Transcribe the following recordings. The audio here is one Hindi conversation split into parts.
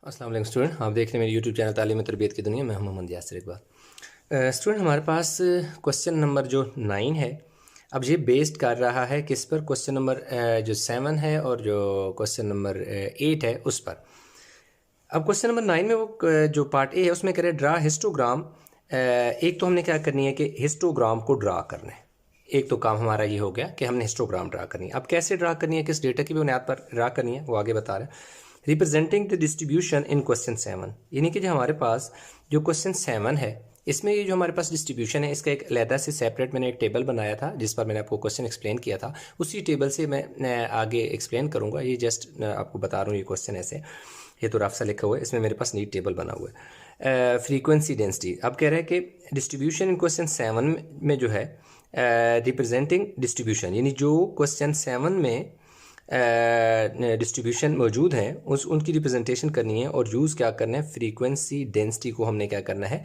अस्सलाम वालेकुम स्टूडेंट, आप देख रहे हैं मेरे यूट्यूब चैनल तालीम तरबियत की दुनिया में। मोहम्मद यासिर इकबाल। स्टूडेंट, हमारे पास क्वेश्चन नंबर जो 9 है, अब ये बेस्ड कर रहा है किस पर? क्वेश्चन नंबर जो 7 है और जो क्वेश्चन नंबर 8 है उस पर। अब क्वेश्चन नंबर 9 में वो जो पार्ट ए है उसमें कह रहे ड्रा हिस्टोग्राम। एक तो हमने क्या करनी है कि हिस्टोग्राम को ड्रा करना है। एक तो काम हमारा ये हो गया कि हमने हिस्टोग्राम ड्रा करनी है। अब कैसे ड्रा करनी है, किस डेटा की बुनियाद पर ड्रा करनी है, वो आगे बता रहे हैं। Representing the distribution in question 7, यानी कि जो हमारे पास जो क्वेश्चन 7 है इसमें ये जो हमारे पास डिस्ट्रीब्यूशन है इसका एक अलहदा से सेपरेट मैंने एक टेबल बनाया था जिस पर मैंने आपको क्वेश्चन एक्सप्लेन किया था। उसी टेबल से मैं आगे एक्सप्लेन करूँगा। ये जस्ट आपको बता रहा हूँ ये क्वेश्चन ऐसे, ये तो रफ सा लिखा हुआ है, इसमें मेरे पास नीट टेबल बना हुआ है। फ्रीक्वेंसी डेंसिटी, अब कह रहे हैं कि डिस्ट्रीब्यूशन इन क्वेश्चन 7 में जो है रिप्रेजेंटिंग डिस्ट्रीब्यूशन, यानी जो क्वेश्चन 7 में डिस्ट्रीब्यूशन मौजूद हैं उनकी रिप्रेजेंटेशन करनी है और यूज़ क्या करना है, फ्रीक्वेंसी डेंसिटी को हमने क्या करना है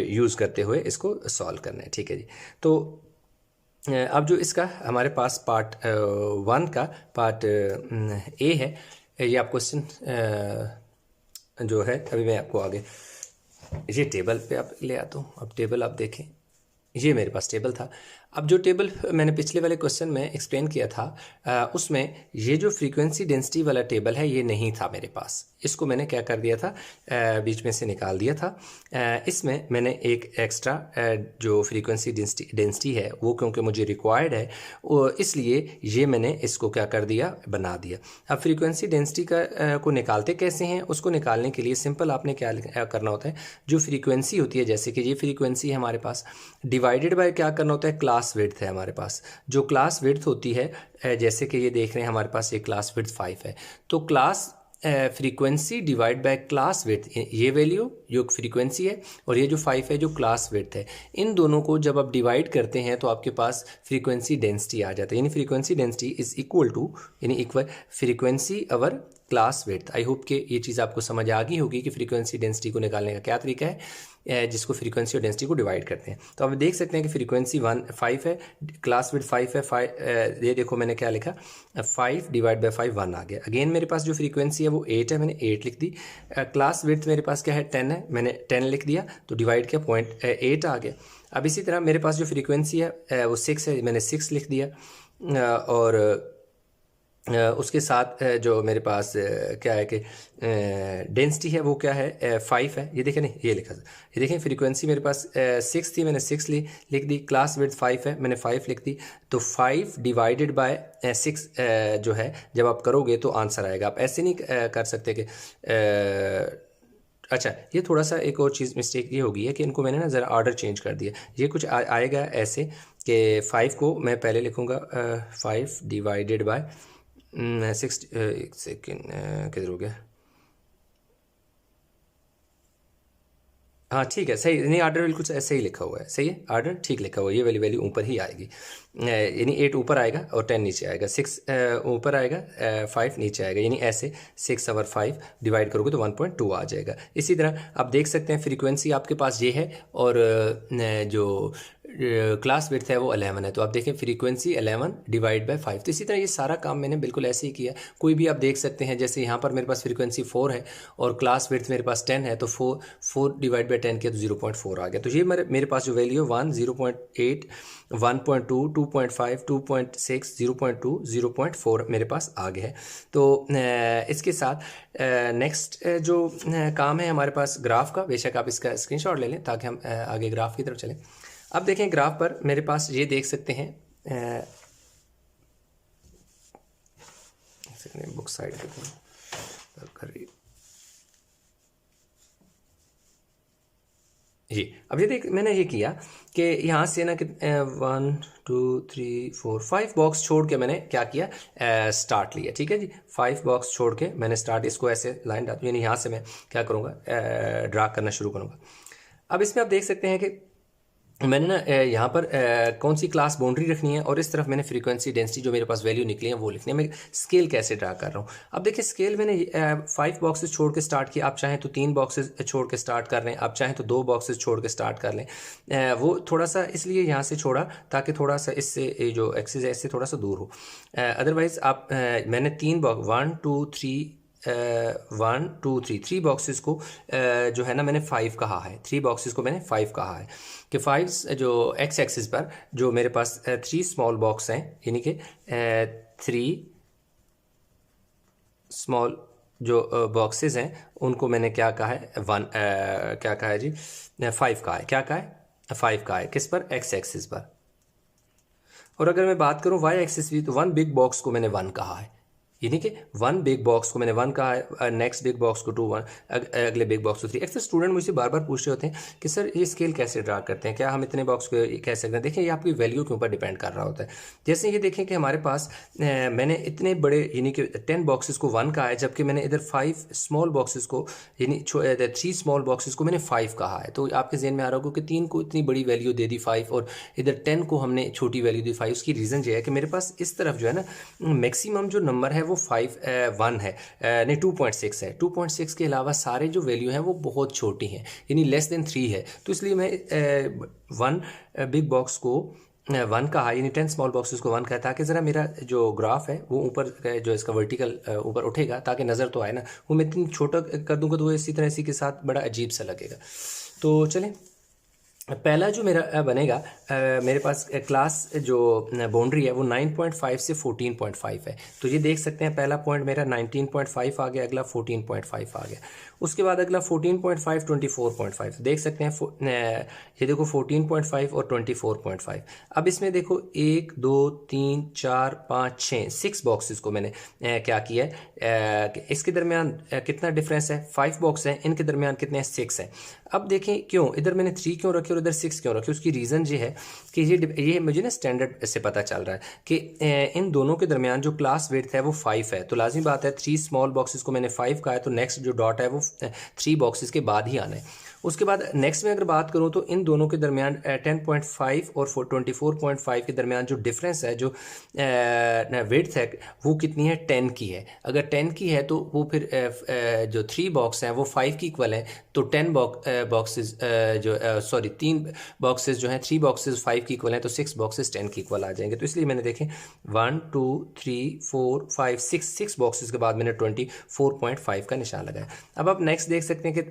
यूज़ करते हुए इसको सॉल्व करना है। ठीक है जी। तो अब जो इसका हमारे पास पार्ट 1 का पार्ट ए है, ये आप क्वेश्चन जो है अभी मैं आपको आगे ये टेबल पे आप ले आता हूँ। अब टेबल आप देखें, ये मेरे पास टेबल था। अब जो टेबल मैंने पिछले वाले क्वेश्चन में एक्सप्लेन किया था उसमें ये जो फ्रीक्वेंसी डेंसिटी वाला टेबल है ये नहीं था मेरे पास। इसको मैंने क्या कर दिया था, बीच में से निकाल दिया था। इसमें मैंने एक एक्स्ट्रा जो फ्रीक्वेंसी डेंसिटी है वो क्योंकि मुझे रिक्वायर्ड है इसलिए ये मैंने इसको क्या कर दिया, बना दिया। अब फ्रीक्वेंसी डेंसिटी को निकालते कैसे हैं, उसको निकालने के लिए सिंपल आपने क्या करना होता है, जो फ्रीक्वेंसी होती है जैसे कि ये फ्रीक्वेंसी है हमारे पास, डिवाइडेड बाय क्या करना होता है, क्लास विड्थ है हमारे पास। जो क्लास विड्थ होती है जैसे कि ये देख रहे हैं हमारे पास ये क्लास विड्थ 5 है, तो class frequency divide by class width, ये वैल्यू जो फ्रीक्वेंसी है और ये जो 5 है जो क्लास विड्थ है, इन दोनों को जब आप डिवाइड करते हैं तो आपके पास फ्रीक्वेंसी डेंसिटी आ जाता है। यानी frequency density is equal to, यानी equal frequency over class width. I hope कि ये चीज़ आपको समझ आ गई होगी कि फ्रीक्वेंसी डेंसिटी को निकालने का क्या तरीका है, जिसको फ्रीक्वेंसी और डेंसिटी को डिवाइड करते हैं। तो आप देख सकते हैं कि फ्रीक्वेंसी 5 है, क्लास विड्थ 5 है। ये देखो मैंने क्या लिखा, 5 डिवाइड बाय 5 1 आ गया। अगेन मेरे पास जो फ्रीक्वेंसी है वो 8 है, मैंने 8 लिख दी। क्लास विड्थ मेरे पास क्या है, 10 है, मैंने 10 लिख दिया, तो डिवाइड किया 0.8 आ गया। अब इसी तरह मेरे पास जो फ्रीक्वेंसी है वो 6 है, मैंने 6 लिख दिया। और उसके साथ जो मेरे पास क्या है कि डेंसिटी है वो क्या है, 5 है। ये देखें, नहीं ये लिखा, ये देखें फ्रीक्वेंसी मेरे पास 6 थी, मैंने 6 लिख दी। क्लास विड्थ 5 है, मैंने 5 लिख दी। तो 5 डिवाइडेड बाय 6 जो है जब आप करोगे तो आंसर आएगा। आप ऐसे नहीं कर सकते कि अच्छा, ये थोड़ा सा एक और चीज़ मिस्टेक ये होगी है कि इनको मैंने ना ज़रा ऑर्डर चेंज कर दिया। ये कुछ आएगा ऐसे कि 5 को मैं पहले लिखूँगा 5 डिवाइडेड बाय 6, एक सेकेंड किधर हो गया, हाँ ठीक है, सही, नहीं ऑर्डर बिल्कुल सही लिखा हुआ है, सही है, ऑर्डर ठीक लिखा हुआ है। ये वाली वैल्यू ऊपर ही आएगी, यानी 8 ऊपर आएगा और 10 नीचे आएगा, 6 ऊपर आएगा, 5 नीचे आएगा, यानी ऐसे 6 और 5 डिवाइड करोगे तो 1.2 आ जाएगा। इसी तरह आप देख सकते हैं फ्रीक्वेंसी आपके पास ये है और जो क्लास विड्थ है वो 11 है। तो आप देखें फ्रीक्वेंसी 11 डिवाइड बाय 5। तो इसी तरह ये सारा काम मैंने बिल्कुल ऐसे ही किया। कोई भी आप देख सकते हैं, जैसे यहाँ पर मेरे पास फ्रीक्वेंसी 4 है और क्लास विड्थ मेरे पास 10 है, तो 4 डिवाइड बाय 10 किया तो 0.4 आ गया। तो ये मेरे पास जो वैल्यू है 1, 0.8, 1.2, 2.5, 2.6, 0.2, 0.4 मेरे पास आ गया है। तो इसके साथ नेक्स्ट जो काम है हमारे पास ग्राफ का, बेशक आप इसका स्क्रीनशॉट ले लें ताकि हम आगे ग्राफ की तरफ चलें। अब देखें ग्राफ पर मेरे पास ये देख सकते हैं, बुक साइड कर रही जी। अब ये देख मैंने ये किया कि यहाँ से ना कि 1 2 3 4 5 बॉक्स छोड़ के मैंने क्या किया, स्टार्ट लिया। ठीक है जी, 5 बॉक्स छोड़ के मैंने स्टार्ट, इसको ऐसे लाइन डालूँ, यानी यहाँ से मैं क्या करूँगा, ड्रा करना शुरू करूँगा। अब इसमें आप देख सकते हैं कि मैंने ना यहाँ पर कौन सी क्लास बाउंड्री रखनी है और इस तरफ मैंने फ्रीक्वेंसी डेंसिटी जो मेरे पास वैल्यू निकली है वो लिखनी है। मैं स्केल कैसे ड्रा कर रहा हूँ, अब देखिए स्केल मैंने 5 बॉक्सेस छोड़ के स्टार्ट किया। आप चाहें तो 3 बॉक्सेस छोड़ के स्टार्ट कर लें, आप चाहें तो 2 बॉक्सेस छोड़ के स्टार्ट कर लें। वो थोड़ा सा इसलिए यहाँ से छोड़ा ताकि थोड़ा सा इससे जो एक्सिस है इससे थोड़ा सा दूर हो। अदरवाइज़ आप मैंने 3 बॉक्स 1 2 3 1 2 3 3 बॉक्सेस को जो है ना मैंने 5 कहा है, 3 बॉक्सेस को मैंने 5 कहा है कि 5 जो एक्स एक्सिस पर जो मेरे पास 3 स्मॉल बॉक्स हैं, यानी कि 3 स्मॉल जो बॉक्सेस हैं उनको मैंने क्या कहा है, क्या कहा है जी, 5 कहा है। क्या कहा है? 5 कहा है। किस पर? एक्स एक्सिस पर। और अगर मैं बात करूं वाई एक्सिस भी, तो 1 बिग बॉक्स को मैंने 1 कहा है, यानी कि 1 बिग बॉक्स को मैंने 1 कहा है, नेक्स्ट बिग बॉक्स को 2 1, अगले बिग बॉक्स को 3। अक्सर स्टूडेंट मुझसे बार बार पूछ रहे होते हैं कि सर ये स्केल कैसे ड्रा करते हैं, क्या हम इतने बॉक्स को कह सकते हैं? देखें, ये आपकी वैल्यू के ऊपर डिपेंड कर रहा होता है। जैसे ये देखें कि हमारे पास मैंने इतने बड़े यानी कि 10 बॉक्सेस को 1 कहा है, जबकि मैंने इधर 5 स्मॉल बॉक्सेस को यानी 3 स्मॉल बॉक्सेस को मैंने 5 कहा है। तो आपके जहन में आ रहा होगा कि 3 को इतनी बड़ी वैल्यू दे दी 5 और इधर 10 को हमने छोटी वैल्यू दी 5। उसकी रीज़न ये है कि मेरे पास इस तरफ जो है ना मैक्सिमम जो नंबर है वो 1 है, नहीं 2.6 है। 2.6 के अलावा सारे जो वैल्यू हैं वो बहुत छोटी हैं, यानी लेस देन 3 है। तो इसलिए मैं 1 बिग बॉक्स को 1 कहा, यानी 10 स्मॉल बॉक्सेस को 1 कहा, ताकि ज़रा मेरा जो ग्राफ है वो ऊपर जो इसका वर्टिकल ऊपर उठेगा, ताकि नज़र तो आए ना। वो मैं इतनी छोटा कर दूंगा तो वो इसी तरह इसी के साथ बड़ा अजीब सा लगेगा। तो चलें, पहला जो मेरा बनेगा, मेरे पास क्लास जो बाउंड्री है वो 9.5 से 14.5 है। तो ये देख सकते हैं पहला पॉइंट मेरा 19.5 आ गया, अगला 14.5 आ गया, उसके बाद अगला 14.5 24.5 देख सकते हैं। ये देखो 14.5 और 24.5। अब इसमें देखो 1 2 3 4 5 6 बॉक्सेस को मैंने क्या किया है, इसके दरमियान कितना डिफरेंस है, 5 बॉक्स हैं, इनके दरमियान कितने हैं, 6 हैं। अब देखें क्यों इधर मैंने 3 क्यों रखे और इधर 6 क्यों रखे? उसकी रीज़न ये है कि ये मुझे ना स्टैंडर्ड से पता चल रहा है कि इन दोनों के दरमियान जो क्लास विड्थ है वो 5 है। तो लाजमी बात है 3 स्मॉल बॉक्सेस को मैंने 5 कहा है, तो नेक्स्ट जो डॉट है वो 3 बॉक्सेस के बाद ही आना है। उसके बाद नेक्स्ट में अगर बात करूं तो इन दोनों के दरमियान 10.5 और 24.5 के दरमियान जो डिफरेंस है, जो विड्थ है वो कितनी है, 10 की है। अगर 10 की है तो वो फिर जो 3 बॉक्स हैं वो 5 की इक्वल हैं, तो 10 बॉक्सेस जो सॉरी 3 बॉक्सेस जो हैं 3 बॉक्सेस 5 की इक्वल हैं, तो 6 बॉक्सेस 10 की इक्वल आ जाएंगे। तो इसलिए मैंने देखें 1 2 3 4 5 6 बॉक्सेस के बाद मैंने 24.5 का निशान लगाया। अब आप नेक्स्ट देख सकते हैं कि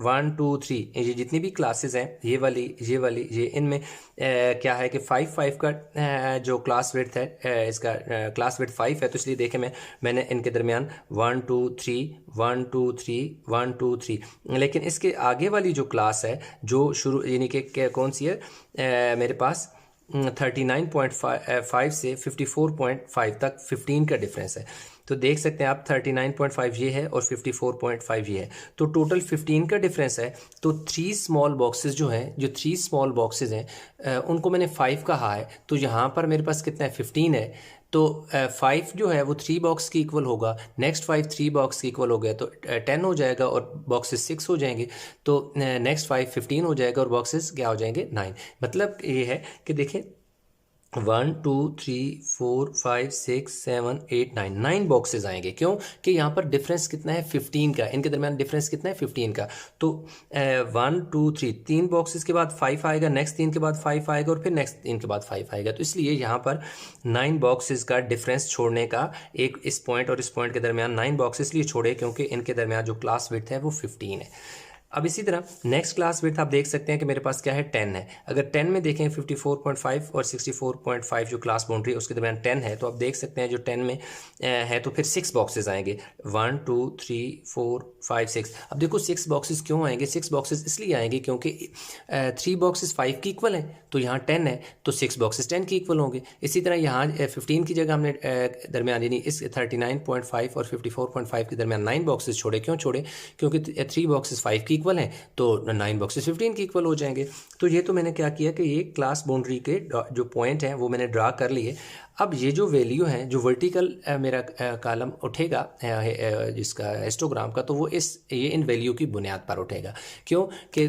1 2 3 ये जितनी भी क्लासेस हैं, ये वाली ये इनमें क्या है कि 5 का जो क्लास विड्थ है, इसका क्लास विड्थ 5 है। तो इसलिए देखें मैंने इनके दरमियान 1 2 3 1 2 3 1 2 3, लेकिन इसके आगे वाली जो क्लास है जो शुरू यानी कि कौन सी है, मेरे पास 39.5 से 54.5 तक 15 का डिफरेंस है। तो देख सकते हैं आप 39.5 ये है और 54.5 ये है, तो टोटल 15 का डिफरेंस है। तो 3 स्मॉल बॉक्सेस जो हैं, जो 3 स्मॉल बॉक्सेस हैं उनको मैंने 5 कहा है, तो यहाँ पर मेरे पास कितना है, 15 है। तो 5 जो है वो 3 बॉक्स की इक्वल होगा, नेक्स्ट 5 3 बॉक्स की इक्वल हो गया, तो 10 हो जाएगा और बॉक्सेस 6 हो जाएंगे, तो नेक्स्ट 5 15 हो जाएगा और बॉक्सेस क्या हो जाएंगे, 9। मतलब ये है कि देखें 1 2 3 4 5 6 7 8 9 बॉक्सेस आएंगे। क्यों कि यहाँ पर डिफरेंस कितना है, 15 का, इनके दरमियान डिफरेंस कितना है, 15 का। तो 1 2 3 3 बॉक्सेस के बाद 5 आएगा, नेक्स्ट 3 के बाद 5 आएगा और फिर नेक्स्ट 3 के बाद 5 आएगा। तो इसलिए यहाँ पर 9 बॉक्सेस का डिफरेंस छोड़ने का, एक इस पॉइंट और इस पॉइंट के दरमियान 9 बॉक्सेस लिए छोड़े क्योंकि इनके दरमियान जो क्लास विड्थ है वो 15 है। अब इसी तरह नेक्स्ट क्लास विड्थ आप देख सकते हैं कि मेरे पास क्या है, 10 है। अगर 10 में देखें 54.5 और 64.5 जो क्लास बाउंड्री है उसके दरमियान 10 है, तो आप देख सकते हैं जो 10 में है तो फिर 6 बॉक्सेस आएंगे, 1 2 3 4 5 6। अब देखो 6 बॉक्सेस क्यों आएंगे, 6 बॉक्सेस इसलिए आएंगे क्योंकि 3 बॉक्सेस 5 की इक्वल हैं, तो यहाँ 10 है तो 6 बॉक्सेस 10 की इक्वल होंगे। इसी तरह यहाँ 15 की जगह हमने दरमियान यानी इस 39.5 और 54.5 के दरमियान 9 बॉक्सेस छोड़े। क्यों छोड़े, क्योंकि 3 बॉक्सेस 5 की इक्वल हैं, तो 9 बॉक्सेस 15 की इक्वल हो जाएंगे। तो ये तो मैंने क्या किया कि ये क्लास बाउंड्री के जो पॉइंट हैं वो मैंने ड्रा कर लिए। अब ये जो वैल्यू है, जो वर्टिकल मेरा कॉलम उठेगा जिसका हिस्टोग्राम का, तो वो ये इन वैल्यू की बुनियाद पर उठेगा। क्यों कि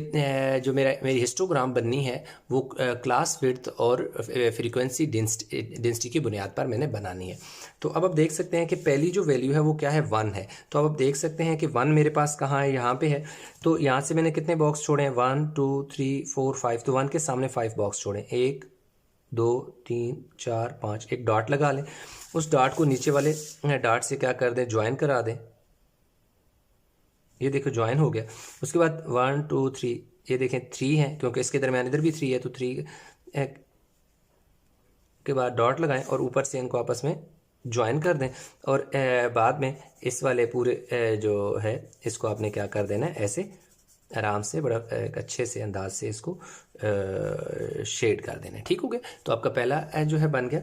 जो मेरी हिस्टोग्राम बननी है वो क्लास विड्थ और फ्रीक्वेंसी डेंसिटी की बुनियाद पर मैंने बनानी है। तो अब आप देख सकते हैं कि पहली जो वैल्यू है वो क्या है, 1 है। तो अब आप देख सकते हैं कि 1 मेरे पास कहाँ है, यहाँ पे है। तो यहाँ से मैंने कितने बॉक्स छोड़े हैं, 1 2 3 4 5। तो 1 के सामने 5 बॉक्स छोड़े, 1 2 3 4 5, एक डॉट लगा लें। उस डॉट को नीचे वाले डॉट से क्या कर दें, ज्वाइन करा दें। ये देखो ज्वाइन हो गया। उसके बाद 1 2 3, ये देखें 3 है क्योंकि इसके दरमियान इधर भी 3 है, तो 3 के बाद डॉट लगाएं और ऊपर से इनको आपस में ज्वाइन कर दें। और बाद में इस वाले पूरे जो है इसको आपने क्या कर देना है, ऐसे आराम से बड़ा एक अच्छे से अंदाज से इसको शेड कर देना है। ठीक हो गया, तो आपका पहला जो है बन गया।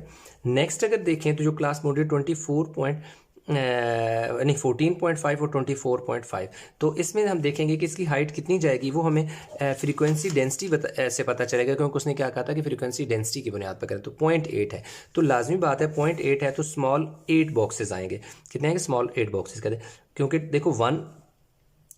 नेक्स्ट अगर देखें तो जो क्लास मोड है 14.5 और 24.5, तो इसमें हम देखेंगे कि इसकी हाइट कितनी जाएगी, वो हमें फ्रीक्वेंसी डेंसिटी से पता चलेगा, क्योंकि उसने क्या कहा था कि फ्रीक्वेंसी डेंसिटी की बुनियाद पर करें। तो 0.8 है, तो लाजमी बात है 0.8 है तो स्मॉल 8 बॉक्सेस आएंगे। कितने आएंगे? स्मॉल 8 बॉक्सेस कहते हैं, क्योंकि देखो 1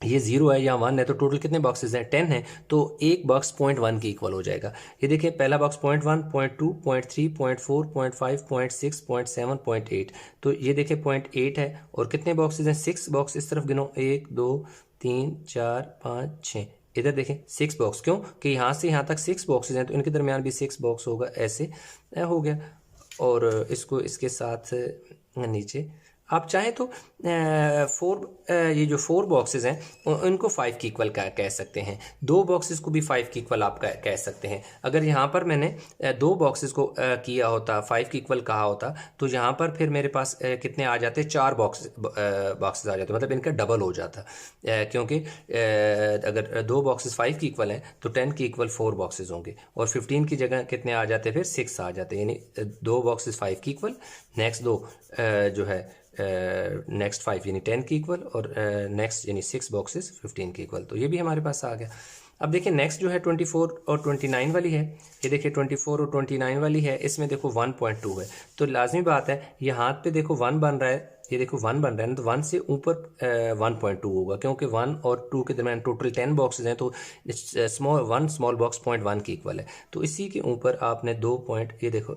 ये 0 है या 1 है, तो टोटल कितने बॉक्सेस हैं? 10 है, तो एक बॉक्स 0.1 के इक्वल हो जाएगा। ये देखिए पहला बॉक्स 0.1, 0.2, 0.3, 0.4, 0.5, 0.6, 0.7, 0.8, तो ये देखिए 0.8 है। और कितने बॉक्सेस हैं? 6 बॉक्स। इस तरफ गिनो, 1 2 3 4 5 6, इधर देखें 6 बॉक्स। क्यों कि यहाँ से यहाँ तक 6 बॉक्सेस हैं, तो इनके दरमियान भी 6 बॉक्स होगा, ऐसे हो गया। और इसको इसके साथ नीचे आप चाहें तो ये जो 4 बॉक्सेस हैं उनको 5 की इक्वल कह सकते हैं, 2 बॉक्सेस को भी 5 की इक्वल आप कह सकते हैं। अगर यहाँ पर मैंने 2 बॉक्सेस को किया होता, 5 की इक्वल कहा होता, तो यहाँ पर फिर मेरे पास कितने आ जाते? 4 बॉक्सेस आ जाते, मतलब इनका डबल हो जाता। क्योंकि अगर 2 बॉक्सेस 5 की इक्वल हैं तो 10 की इक्वल 4 बॉक्सेस होंगे, और 15 की जगह कितने आ जाते? फिर 6 आ जाते, यानी 2 बॉक्सेस 5 की इक्वल, नेक्स्ट 2 जो है नेक्स्ट 5 यानी 10 की इक्वल, और नेक्स्ट यानी 6 बॉक्सेस 15 की इक्वल। तो ये भी हमारे पास आ गया। अब देखिए नेक्स्ट जो है 24 और 29 वाली है। ये देखिए 24 और 29 वाली है, इसमें देखो 1.2 है, तो लाजमी बात है ये हाथ पे देखो 1 बन रहा है, ये देखो 1 बन रहा है ना, तो 1 से ऊपर 1.2 होगा, क्योंकि 1 और 2 के दरमियान टोटल 10 बॉक्सेस हैं, तो वन स्मॉल बॉक्स 0.1 की इक्वल है। तो इसी के ऊपर आपने 2 पॉइंट, ये देखो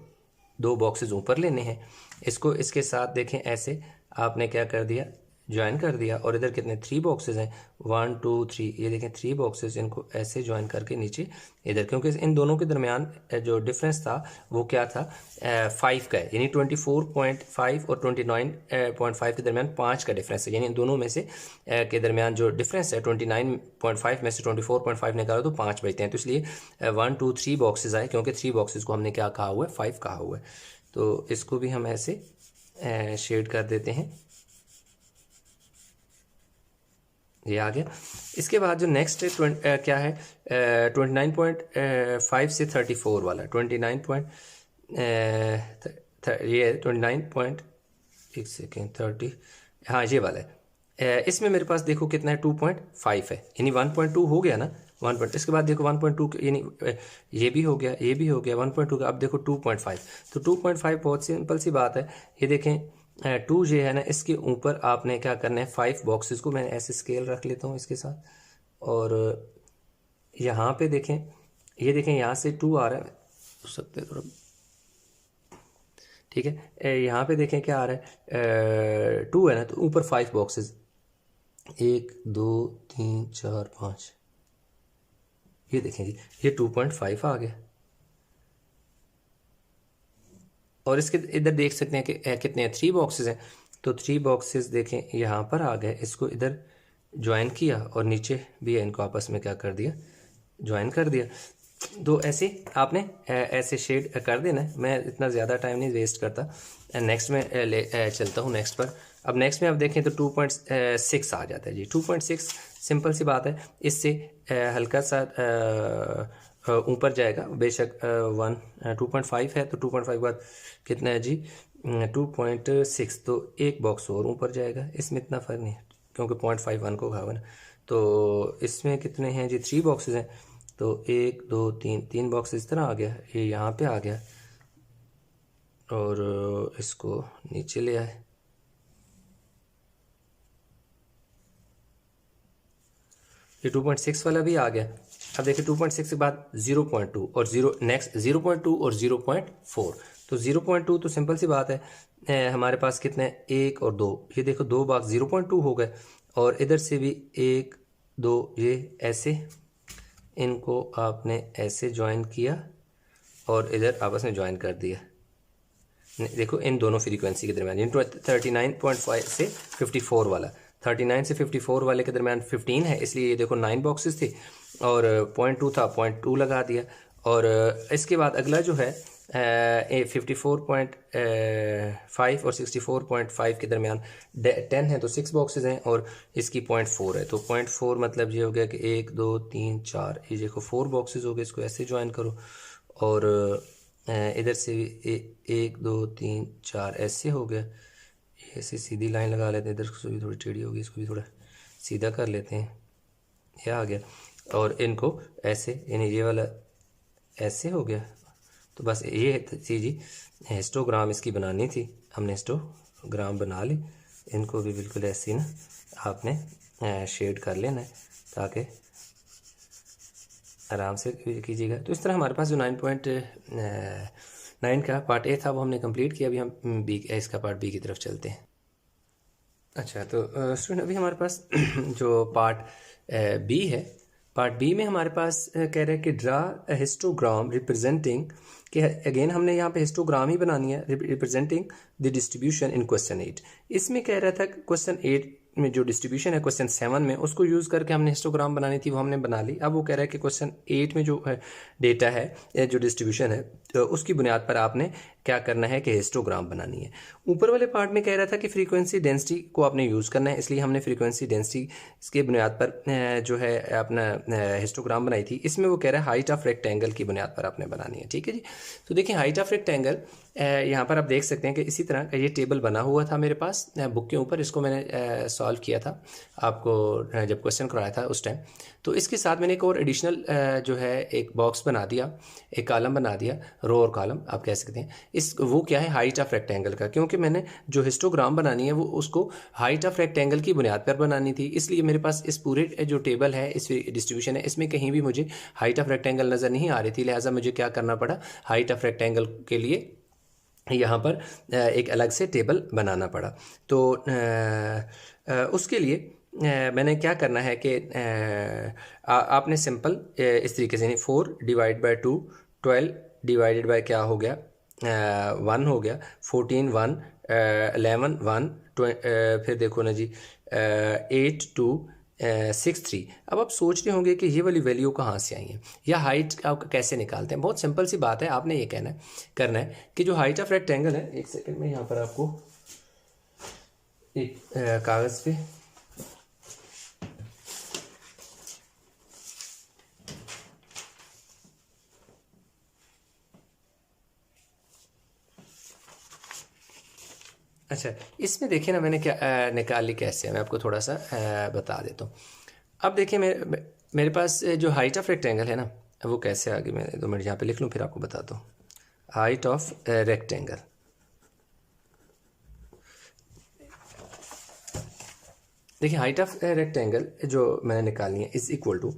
2 बॉक्सेस ऊपर लेने हैं। इसको इसके साथ देखें ऐसे आपने क्या कर दिया, ज्वाइन कर दिया। और इधर कितने 3 बॉक्सेस हैं, 1 2 3, ये देखें 3 बॉक्सेस, इनको ऐसे ज्वाइन करके नीचे इधर, क्योंकि इन दोनों के दरमियान जो डिफरेंस था वो क्या था? 5 का है, यानी 24.5 और 29.5 के दरमियान 5 का डिफरेंस है, यानी इन दोनों में से के दरमियान जो डिफरेंस है 29.5 में से 24.5 निकालो तो 5 बचते हैं। तो इसलिए 1 2 3 बॉक्सेस आए, क्योंकि 3 बॉक्सेस को हमने क्या कहा हुआ है? 5 कहा हुआ है। तो इसको भी हम ऐसे शेड कर देते हैं, ये आ गया। इसके बाद जो नेक्स्ट है क्या है? 29.5 से 34 वाला, 29 पॉइंट ये 29. 1 सेकेंड 30, हाँ ये वाला है। इसमें मेरे पास देखो कितना है? 2.5 है, यानी 1.2 हो गया ना, 1. इसके बाद देखो 1.2 यानी ये भी हो गया, ये भी हो गया 1.2 का। अब देखो 2.5, तो 2.5 बहुत सिंपल सी बात है। ये देखें 2 जो है ना, इसके ऊपर आपने क्या करना है? 5 बॉक्सेस को मैं ऐसे स्केल रख लेता हूँ इसके साथ, और यहाँ पे देखें, ये देखें यहाँ से 2 आ रहा है, हो सकता है थोड़ा, ठीक है। यहाँ पे देखें क्या आ रहा है? 2 है ना, तो ऊपर 5 बॉक्सेस, 1 2 3 4 5, ये देखें जी, ये 2.5 आ गया। और इसके इधर देख सकते हैं कि कितने हैं? 3 बॉक्सेस हैं, तो 3 बॉक्सेस देखें यहाँ पर आ गए, इसको इधर ज्वाइन किया और नीचे भी इनको आपस में क्या कर दिया? ज्वाइन कर दिया। तो ऐसे आपने ऐसे शेड कर देना है। मैं इतना ज़्यादा टाइम नहीं वेस्ट करता, नेक्स्ट में चलता हूँ नेक्स्ट पर। अब नेक्स्ट में आप देखें तो 2.6 आ जाता है जी। 2.6 सिंपल सी बात है, इससे हल्का सा ऊपर जाएगा बेशक। 2.5 है, तो 2.5 के बाद कितना है जी? 2.6, तो एक बॉक्स और ऊपर जाएगा, इसमें इतना फ़र्क नहीं है क्योंकि 0.51 को कहा हुआ ना। तो इसमें कितने हैं जी? 3 बॉक्सेस हैं, तो 1 2 3 बॉक्स इस तरह आ गया, ये यहाँ पे आ गया, और इसको नीचे ले आए। ये 2.6 वाला भी आ गया। अब देखिए 2.6 के बाद 0.2 और 0 नेक्स्ट 0.2 और 0.4, तो 0.2 तो सिंपल सी बात है, हमारे पास कितने? 1 और 2, ये देखो 2 बॉक्स 0.2 हो गए, और इधर से भी 1 2, ये ऐसे इनको आपने ऐसे ज्वाइन किया और इधर आपस में ज्वाइन कर दिया। देखो इन दोनों फ्रीक्वेंसी के दरमियान, 39.5 से 54 वाला, 39 से 54 वाले के दरमियान 15 है, इसलिए ये देखो 9 बॉक्सेस थे और 0.2 था, 0.2 लगा दिया। और इसके बाद अगला जो है 54.5 और 64.5 के दरमियान 10 है, तो 6 बॉक्सेस हैं और इसकी 0.4 है। तो 0.4 मतलब ये हो गया कि 1 2 3 4, ये देखो 4 बॉक्सेस हो गए। इसको ऐसे ज्वाइन करो और इधर से 1 2 3 4 ऐसे हो गया। ऐसे सीधी लाइन लगा लेते हैं, इधर से भी थोड़ी टेढ़ी होगी, इसको भी थोड़ा सीधा कर लेते हैं, यह आ गया। और इनको ऐसे, यानी ये वाला ऐसे हो गया। तो बस ये चीज़ ही हिस्टोग्राम इसकी बनानी थी, हमने हिस्टोग्राम बना ली। इनको भी बिल्कुल ऐसे ही ना आपने शेड कर लेना है ताकि आराम से कीजिएगा। तो इस तरह हमारे पास जो 9.9 का पार्ट ए था वो हमने कंप्लीट किया। अभी हम बी, इसका पार्ट बी की तरफ चलते हैं। अच्छा, तो स्टूडेंट अभी हमारे पास जो पार्ट बी है, पार्ट बी में हमारे पास कह रहे हैं कि ड्रा हिस्टोग्राम रिप्रेजेंटिंग, कि अगेन हमने यहाँ पे हिस्टोग्राम ही बनानी है, representing the distribution in question 8। इसमें कह रहा था क्वेश्चन 8 में जो डिस्ट्रीब्यूशन है क्वेश्चन 7 में, उसको यूज़ करके हमने हिस्टोग्राम बनानी थी, वो हमने बना ली। अब वो कह रहा है कि क्वेश्चन 8 में जो डेटा है, जो डिस्ट्रीब्यूशन है, तो उसकी बुनियाद पर आपने क्या करना है कि हिस्टोग्राम बनानी है। ऊपर वाले पार्ट में कह रहा था कि फ्रीक्वेंसी डेंसिटी को आपने यूज़ करना है, इसलिए हमने फ्रीक्वेंसी डेंसिटी इसके बुनियाद पर जो है अपना हिस्टोग्राम बनाई थी। इसमें वो कह रहा है हाइट ऑफ रेक्टेंगल की बुनियाद पर आपने बनानी है। ठीक है जी। तो देखिए हाइट ऑफ रेक्टेंगल यहाँ पर आप देख सकते हैं कि इसी तरह का ये टेबल बना हुआ था मेरे पास बुक के ऊपर। इसको मैंने सॉल्व किया था आपको जब क्वेश्चन कराया था उस टाइम। तो इसके साथ मैंने एक और एडिशनल जो है एक बॉक्स बना दिया, एक कॉलम बना दिया, रो और कॉलम आप कह सकते हैं। वो क्या है, हाइट ऑफ रेक्टेंगल का, क्योंकि मैंने जो हिस्टोग्राम बनानी है वो उसको हाइट ऑफ रेक्टेंगल की बुनियाद पर बनानी थी। इसलिए मेरे पास इस पूरे जो टेबल है, इस डिस्ट्रीब्यूशन है, इसमें कहीं भी मुझे हाइट ऑफ रेक्टेंगल नज़र नहीं आ रही थी। लिहाजा मुझे क्या करना पड़ा, हाइट ऑफ रेक्टेंगल के लिए यहाँ पर एक अलग से टेबल बनाना पड़ा। तो उसके लिए मैंने क्या करना है कि आपने सिंपल इस तरीके से, यानी 4 डिवाइड बाई 2, 12 डिवाइडेड बाय क्या हो गया 1 हो गया, 14 1, 11 1, फिर देखो ना जी 8 2 6 3। अब आप सोच रहे होंगे कि ये वाली वैल्यू कहाँ से आई है या हाइट आप कैसे निकालते हैं। बहुत सिंपल सी बात है, आपने ये करना है कि जो हाइट ऑफ रेक्टेंगल है, एक सेकंड में यहाँ पर आपको एक कागज़ पे अच्छा, इसमें देखिए ना मैंने क्या निकाली कैसे है, मैं आपको थोड़ा सा बता देता हूँ। अब देखिए मेरे पास जो हाइट ऑफ रेक्टेंगल है ना, वो कैसे आ गई, मैं 2 मिनट यहाँ पे लिख लूँ फिर आपको बताता हूँ। हाइट ऑफ रेक्टेंगल, देखिए हाइट ऑफ रेक्टेंगल जो मैंने निकालनी है इज इक्वल टू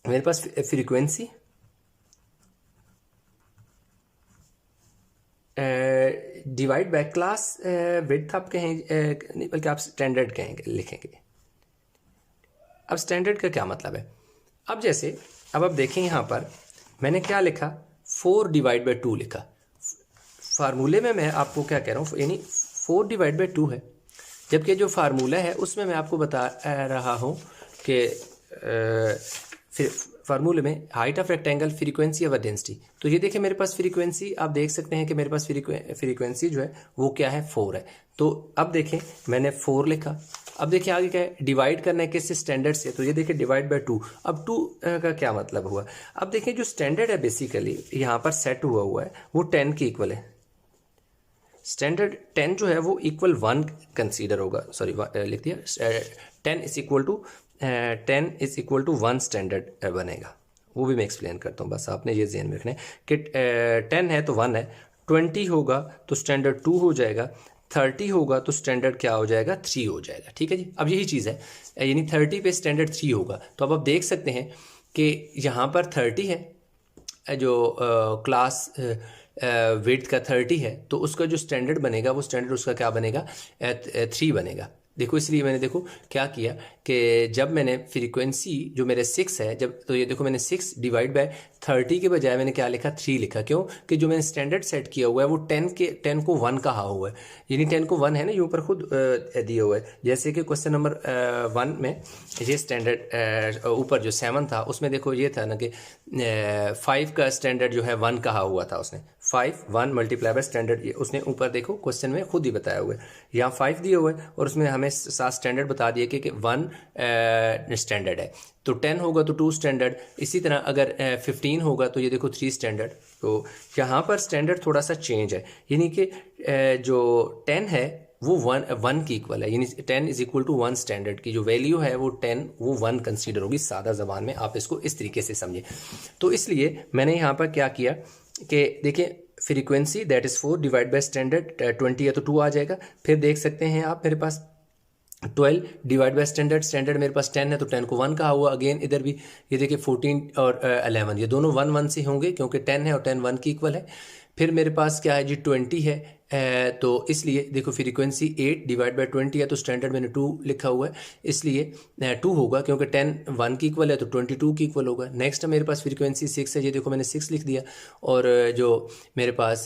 मेरे पास frequency divide by class width आप कहें, नहीं बल्कि आप स्टैंडर्ड कहेंगे, लिखेंगे। अब स्टैंडर्ड का क्या मतलब है, अब जैसे अब आप देखें यहाँ पर मैंने क्या लिखा, 4 डिवाइड बाई 2 लिखा। फार्मूले में मैं आपको क्या कह रहा हूँ, यानी 4 डिवाइड बाई 2 है, जबकि जो फार्मूला है उसमें मैं आपको बता रहा हूँ कि फिर फार्मूले में हाइट ऑफ रेक्टेंगल फ्रीक्वेंसी और डेंसिटी। तो ये देखिए मेरे पास फ्रीक्वेंसी आप देख सकते हैं कि मेरे पास फ्रीक्वेंसी जो है वो क्या है, 4 है। तो अब देखें मैंने 4 लिखा। अब देखिए आगे क्या है, डिवाइड करना है किससे, स्टैंडर्ड से। तो ये देखिए डिवाइड बाय 2। अब 2 का क्या मतलब हुआ, अब देखिए जो स्टैंडर्ड है बेसिकली यहाँ पर सेट हुआ है वो 10 के इक्वल है। स्टैंडर्ड 10 जो है वो इक्वल 1 कंसीडर होगा, सॉरी लिख दिया, 10 इज इक्वल टू 1 स्टैंडर्ड बनेगा। वो भी मैं एक्सप्लेन करता हूँ, बस आपने ये ध्यान में रखना है कि 10 है तो 1 है, 20 होगा तो स्टैंडर्ड 2 हो जाएगा, 30 होगा तो स्टैंडर्ड क्या हो जाएगा, 3 हो जाएगा। ठीक है जी। अब यही चीज़ है, यानी 30 पे स्टैंडर्ड 3 होगा। तो अब आप देख सकते हैं कि यहाँ पर 30 है, जो क्लास विड्थ का 30 है, तो उसका जो स्टैंडर्ड बनेगा वो स्टैंडर्ड उसका क्या बनेगा, 3 बनेगा। देखो इसलिए मैंने देखो क्या किया कि जब मैंने फ्रीक्वेंसी जो मेरे 6 है, जब तो ये देखो मैंने 6 डिवाइड बाय 30 के बजाय मैंने क्या लिखा 3 लिखा। क्यों कि जो मैंने स्टैंडर्ड सेट किया हुआ है वो 10 को 1 कहा हुआ है, यानी 10 को 1 है ना, ये ऊपर खुद दिया हुआ है। जैसे कि क्वेश्चन नंबर 1 में ये स्टैंडर्ड ऊपर जो 7 था उसमें देखो ये था ना कि 5 का स्टैंडर्ड जो है 1 कहा हुआ था उसने, 5 1 मल्टीप्लाई बाय स्टैंडर्ड, उसने ऊपर देखो क्वेश्चन में खुद ही बताया हुआ है। यहाँ 5 दिया हुआ है और उसमें हमें 7 स्टैंडर्ड बता दिए कि 1 स्टैंडर्ड है, तो 10 होगा तो 2 स्टैंडर्ड। इसी तरह अगर 15 होगा तो ये देखो 3 स्टैंडर्ड। तो यहाँ पर स्टैंडर्ड थोड़ा सा चेंज है, यानी कि जो 10 है वो 1 की इक्वल है, यानी 10 इज इक्वल टू 1 स्टैंडर्ड की जो वैल्यू है वो 10 वो 1 कंसीडर होगी। सादा ज़बान में आप इसको इस तरीके से समझें। तो इसलिए मैंने यहाँ पर क्या किया कि देखिए frequency that is 4 divide by standard 20 है तो 2 आ जाएगा। फिर देख सकते हैं आप मेरे पास 12 डिवाइड बाय स्टैंडर्ड, स्टैंडर्ड मेरे पास 10 है तो 10 को 1 कहा हुआ। अगेन इधर भी ये देखिए 14 और 11 ये दोनों 1 1 से होंगे क्योंकि 10 है और 10 1 की इक्वल है। फिर मेरे पास क्या है जी 20 है, तो इसलिए देखो फ्रीक्वेंसी 8 डिवाइड बाय 20 है तो स्टैंडर्ड मैंने 2 लिखा हुआ है, इसलिए 2 होगा क्योंकि 10 1 की इक्वल है तो 22 की इक्वल होगा। नेक्स्ट मेरे पास फ्रीक्वेंसी 6 है, ये देखो मैंने 6 लिख दिया। और जो मेरे पास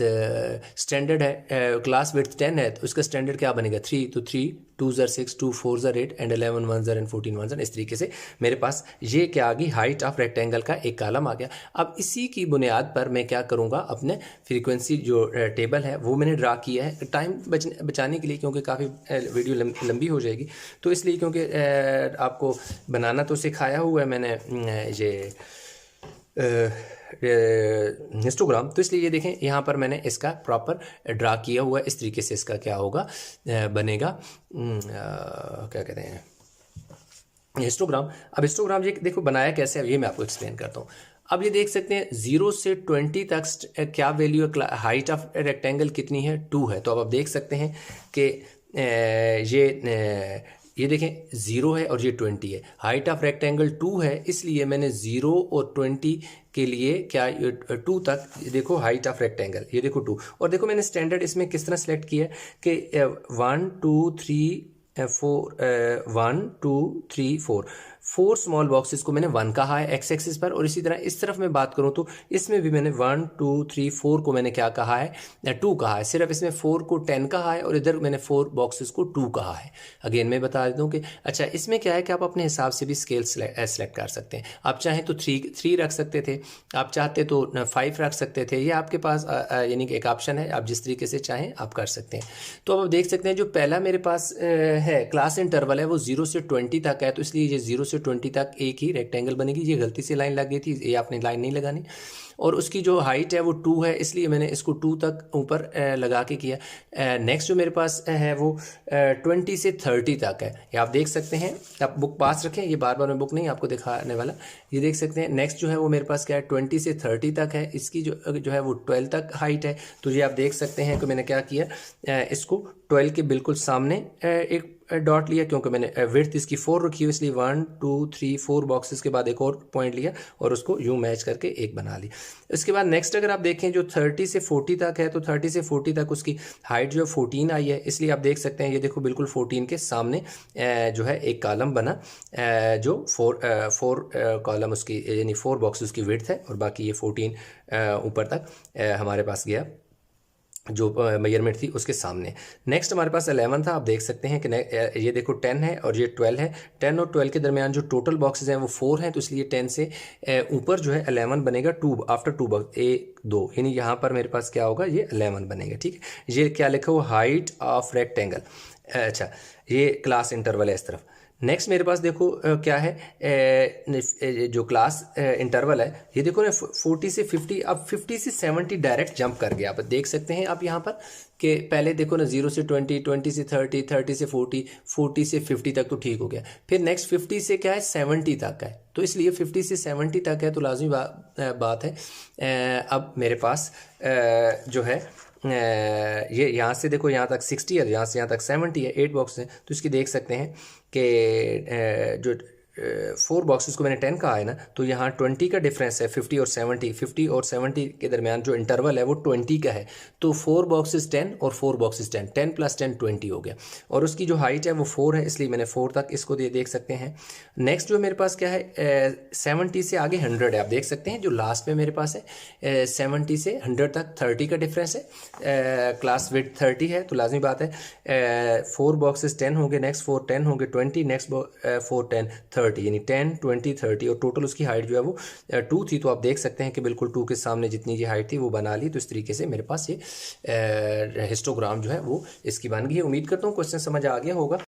स्टैंडर्ड है क्लास विड्थ 10 है तो उसका स्टैंडर्ड क्या बनेगा 3, तो 3 2 ज़र 6 2 4 ज़र 8 एंड 11 1 ज़र एंड 14 1 ज़र। इस तरीके से मेरे पास ये क्या आ गई हाइट ऑफ रेक्टेंगल का एक कॉलम आ गया। अब इसी की बुनियाद पर मैं क्या करूँगा, अपने फ्रीक्वेंसी जो टेबल है वो मैंने ड्रा किया है टाइम बचाने के लिए, क्योंकि काफ़ी वीडियो लंबी हो जाएगी तो इसलिए, क्योंकि आपको बनाना तो सिखाया हुआ है मैंने ये हिस्टोग्राम, तो इसलिए ये देखें यहाँ पर मैंने इसका प्रॉपर ड्रा किया हुआ है। इस तरीके से इसका क्या होगा बनेगा क्या कहते हैं हिस्टोग्राम। अब हिस्टोग्राम ये देखो बनाया कैसे है ये मैं आपको एक्सप्लेन करता हूँ। अब ये देख सकते हैं 0 से 20 तक क्या वैल्यू है, हाइट ऑफ रेक्टेंगल कितनी है 2 है। तो अब आप देख सकते हैं कि ये देखें 0 है और ये 20 है, हाइट ऑफ रेक्टेंगल 2 है, इसलिए मैंने 0 और 20 के लिए क्या 2 तक देखो हाइट ऑफ रेक्टेंगल ये देखो 2। और देखो मैंने स्टैंडर्ड इसमें किस तरह सेलेक्ट किया कि 1 2 3 4 1 2 3 4 स्मॉल बॉक्सेस को मैंने 1 कहा है एक्स एक्सिस पर। और इसी तरह इस तरफ मैं बात करूं तो इसमें भी मैंने 1 2 3 4 को मैंने क्या कहा है 2 कहा है। सिर्फ इसमें 4 को 10 कहा है और इधर मैंने 4 बॉक्सेस को 2 कहा है। अगेन मैं बता देता हूँ कि अच्छा इसमें क्या है कि आप अपने हिसाब से भी स्केल सेलेक्ट कर सकते हैं। आप चाहें तो 3 रख सकते थे, आप चाहते तो 5 रख सकते थे, ये आपके पास यानी कि एक ऑप्शन है, आप जिस तरीके से चाहें आप कर सकते हैं। तो अब आप देख सकते हैं जो पहला मेरे पास है क्लास इंटरवल है वो 0 से 20 तक है, तो इसलिए ये 0 से 20 तक एक ही रेक्टेंगल बनेगी। ये गलती से लाइन लग गई थी, ये आपने लाइन नहीं लगानी। और उसकी जो हाइट है वो 2 है, इसलिए मैंने इसको 2 तक ऊपर लगा के किया। नेक्स्ट जो मेरे पास है वो 20 से 30 तक है, ये आप देख सकते हैं। आप बुक पास रखें, ये बार बार मैं बुक नहीं आपको दिखाने वाला, ये देख सकते हैं। नेक्स्ट जो है वो मेरे पास क्या है 20 से 30 तक है, इसकी जो है वो 12 तक हाइट है। तो ये आप देख सकते हैं कि मैंने क्या किया इसको 12 के बिल्कुल सामने एक डॉट लिया, क्योंकि मैंने विड्थ इसकी 4 रखी हुई, इसलिए 1 2 3 4 बॉक्सेस के बाद एक और पॉइंट लिया और उसको यूं मैच करके एक बना ली। इसके बाद नेक्स्ट अगर आप देखें जो 30 से 40 तक है तो 30 से 40 तक उसकी हाइट जो है 14 आई है, इसलिए आप देख सकते हैं ये देखो बिल्कुल 14 के सामने जो है एक कॉलम बना जो 4 कॉलम उसकी यानी 4 बॉक्स उसकी विड्थ है और बाकी ये 14 ऊपर तक हमारे पास गया जो मेजरमेंट थी उसके सामने। नेक्स्ट हमारे पास 11 था, आप देख सकते हैं कि ये देखो 10 है और ये 12 है। 10 और 12 के दरमियान जो टोटल बॉक्सेस हैं वो 4 हैं, तो इसलिए 10 से ऊपर जो है 11 बनेगा 2 आफ्टर 2 बॉक्स 1 2, यानी यहाँ पर मेरे पास क्या होगा ये 11 बनेगा। ठीक है, ये क्या लिखा हुआ हाइट ऑफ रेक्टेंगल। अच्छा ये क्लास इंटरवल है इस तरफ। नेक्स्ट मेरे पास देखो क्या है जो क्लास इंटरवल है, ये देखो ना 40 से 50, अब 50 से 70 डायरेक्ट जंप कर गया। आप देख सकते हैं आप यहाँ पर कि पहले देखो ना 0 से 20 20 से 30 30 से 40 40 से 50 तक तो ठीक हो गया, फिर नेक्स्ट 50 से क्या है 70 तक है, तो इसलिए 50 से 70 तक है तो लाजमी बात है अब मेरे पास जो है ये यहाँ से देखो यहाँ तक 60 है, यहाँ से यहाँ तक 70 है, 8 बॉक्स है, तो इसकी देख सकते हैं कि जो 4 बॉक्सेस को मैंने 10 कहा है ना, तो यहाँ 20 का डिफरेंस है 50 और 70, 50 और 70 के दरमियान जो इंटरवल है वो 20 का है। तो 4 बॉक्सेस 10 और 4 बॉक्सेस 10, 10 + 10 20 हो गया। और उसकी जो हाइट है वो 4 है, इसलिए मैंने 4 तक इसको देख सकते हैं। नेक्स्ट जो मेरे पास क्या है, 70 से आगे 100 है, आप देख सकते हैं जो लास्ट में मेरे पास है 70 से 100 तक 30 का डिफरेंस है। क्लास विड्थ 30 है, तो लाजमी बात है 4 बॉक्सेस 10 होंगे, नेक्स्ट 4 10 होंगे 20, नेक्स्ट 4 10 30, यानी 10 20 30, और टोटल उसकी हाइट जो है वो 2 थी। तो आप देख सकते हैं कि बिल्कुल 2 के सामने जितनी ये हाइट थी वो बना ली। तो इस तरीके से मेरे पास ये हिस्टोग्राम जो है वो इसकी बन गई है। उम्मीद करता हूँ क्वेश्चन समझ आ गया होगा।